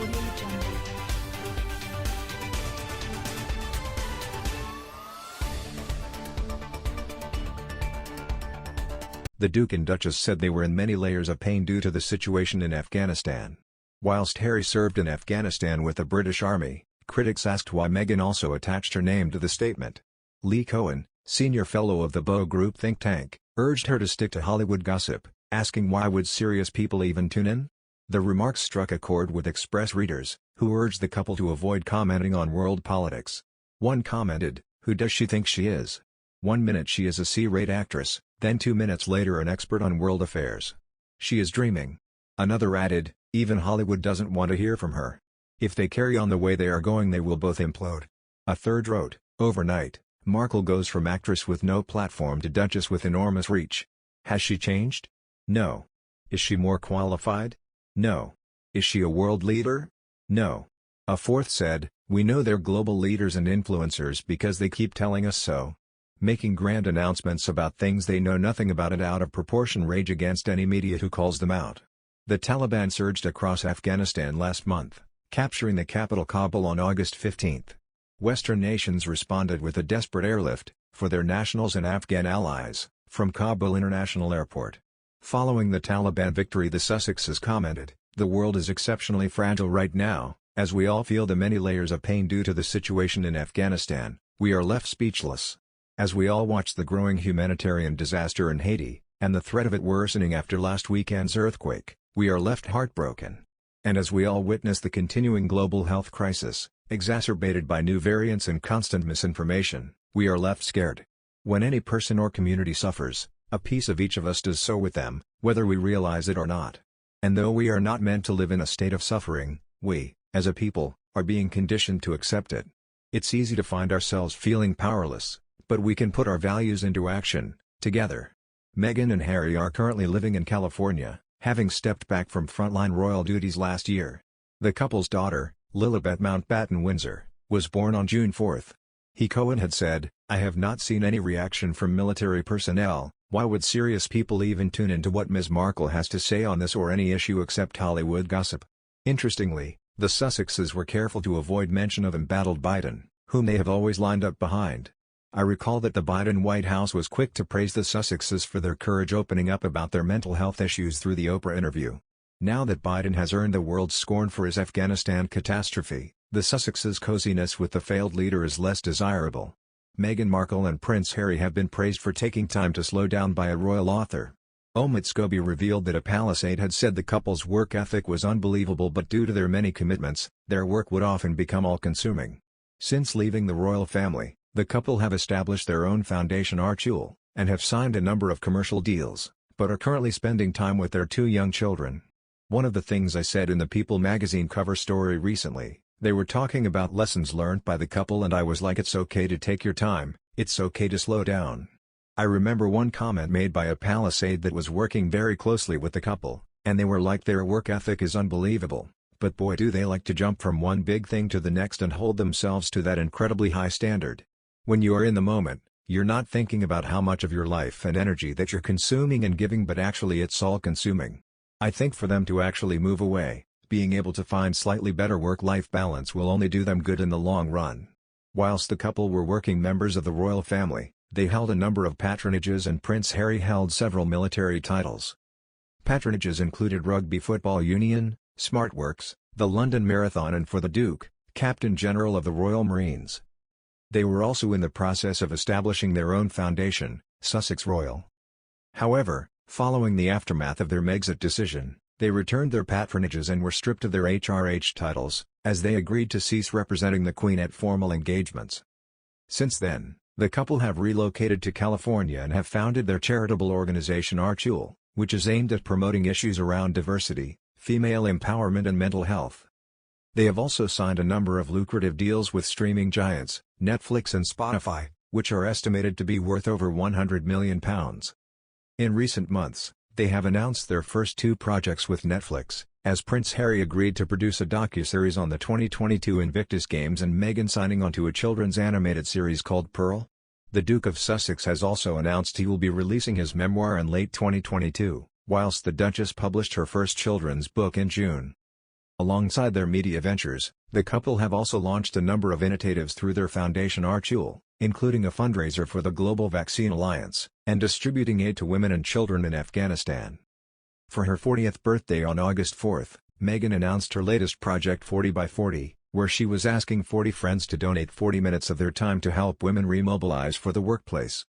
Audio Jungle. The Duke and Duchess said they were in many layers of pain due to the situation in Afghanistan. Whilst Harry served in Afghanistan with the British Army, critics asked why Meghan also attached her name to the statement. Lee Cohen, senior fellow of the Bow Group think tank, urged her to stick to Hollywood gossip, asking why would serious people even tune in? The remarks struck a chord with Express readers, who urged the couple to avoid commenting on world politics. One commented, "Who does she think she is? 1 minute she is a C-rate actress, then 2 minutes later an expert on world affairs. She is dreaming." Another added, "Even Hollywood doesn't want to hear from her. If they carry on the way they are going they will both implode." A third wrote, "Overnight, Markle goes from actress with no platform to duchess with enormous reach. Has she changed? No. Is she more qualified? No. Is she a world leader? No." A fourth said, "We know they're global leaders and influencers because they keep telling us so. Making grand announcements about things they know nothing about and out of proportion rage against any media who calls them out." The Taliban surged across Afghanistan last month, capturing the capital Kabul on August 15. Western nations responded with a desperate airlift, for their nationals and Afghan allies, from Kabul International Airport. Following the Taliban victory, the Sussexes commented, "The world is exceptionally fragile right now, as we all feel the many layers of pain due to the situation in Afghanistan, we are left speechless. As we all watch the growing humanitarian disaster in Haiti, and the threat of it worsening after last weekend's earthquake, we are left heartbroken. And as we all witness the continuing global health crisis, exacerbated by new variants and constant misinformation, we are left scared. When any person or community suffers, a piece of each of us does so with them, whether we realize it or not. And though we are not meant to live in a state of suffering, we, as a people, are being conditioned to accept it. It's easy to find ourselves feeling powerless, but we can put our values into action, together." Meghan and Harry are currently living in California, having stepped back from frontline royal duties last year. The couple's daughter, Lilibet Mountbatten Windsor, was born on June 4. Cohen had said, "I have not seen any reaction from military personnel. Why would serious people even tune into what Ms. Markle has to say on this or any issue except Hollywood gossip?" Interestingly, the Sussexes were careful to avoid mention of embattled Biden, whom they have always lined up behind. I recall that the Biden White House was quick to praise the Sussexes for their courage opening up about their mental health issues through the Oprah interview. Now that Biden has earned the world's scorn for his Afghanistan catastrophe, the Sussexes' coziness with the failed leader is less desirable. Meghan Markle and Prince Harry have been praised for taking time to slow down by a royal author. Omid Scobie revealed that a palace aide had said the couple's work ethic was unbelievable, but due to their many commitments, their work would often become all-consuming. Since leaving the royal family, the couple have established their own foundation Archie, and have signed a number of commercial deals, but are currently spending time with their 2 young children. One of the things I said in the People magazine cover story recently, they were talking about lessons learned by the couple and I was like, it's okay to take your time, it's okay to slow down. I remember one comment made by a palace aide that was working very closely with the couple, and they were like, their work ethic is unbelievable, but boy do they like to jump from one big thing to the next and hold themselves to that incredibly high standard. When you are in the moment, you're not thinking about how much of your life and energy that you're consuming and giving, but actually it's all consuming. I think for them to actually move away, being able to find slightly better work-life balance will only do them good in the long run. Whilst the couple were working members of the royal family, they held a number of patronages and Prince Harry held several military titles. Patronages included Rugby Football Union, SmartWorks, the London Marathon, and for the Duke, Captain General of the Royal Marines. They were also in the process of establishing their own foundation, Sussex Royal. However, following the aftermath of their Megxit decision, they returned their patronages and were stripped of their HRH titles, as they agreed to cease representing the Queen at formal engagements. Since then, the couple have relocated to California and have founded their charitable organization Archie, which is aimed at promoting issues around diversity, female empowerment and mental health. They have also signed a number of lucrative deals with streaming giants, Netflix and Spotify, which are estimated to be worth over £100 million. In recent months, they have announced their first 2 projects with Netflix, as Prince Harry agreed to produce a docuseries on the 2022 Invictus Games and Meghan signing onto a children's animated series called Pearl. The Duke of Sussex has also announced he will be releasing his memoir in late 2022, whilst the Duchess published her first children's book in June. Alongside their media ventures, the couple have also launched a number of initiatives through their foundation Archie, including a fundraiser for the Global Vaccine Alliance, and distributing aid to women and children in Afghanistan. For her 40th birthday on August 4, Meghan announced her latest project 40 by 40, where she was asking 40 friends to donate 40 minutes of their time to help women remobilize for the workplace.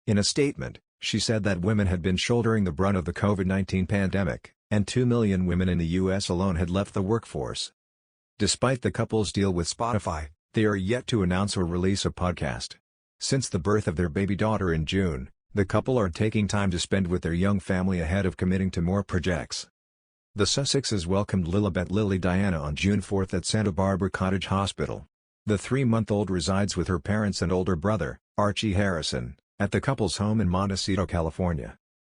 In a statement, she said that women had been shouldering the brunt of the COVID-19 pandemic, and 2 million women in the U.S. alone had left the workforce. Despite the couple's deal with Spotify, they are yet to announce or release a podcast. Since the birth of their baby daughter in June, the couple are taking time to spend with their young family ahead of committing to more projects. The Sussexes welcomed Lilibet Lily Diana on June 4 at Santa Barbara Cottage Hospital. The 3-month-old resides with her parents and older brother, Archie Harrison, at the couple's home in Montecito, California.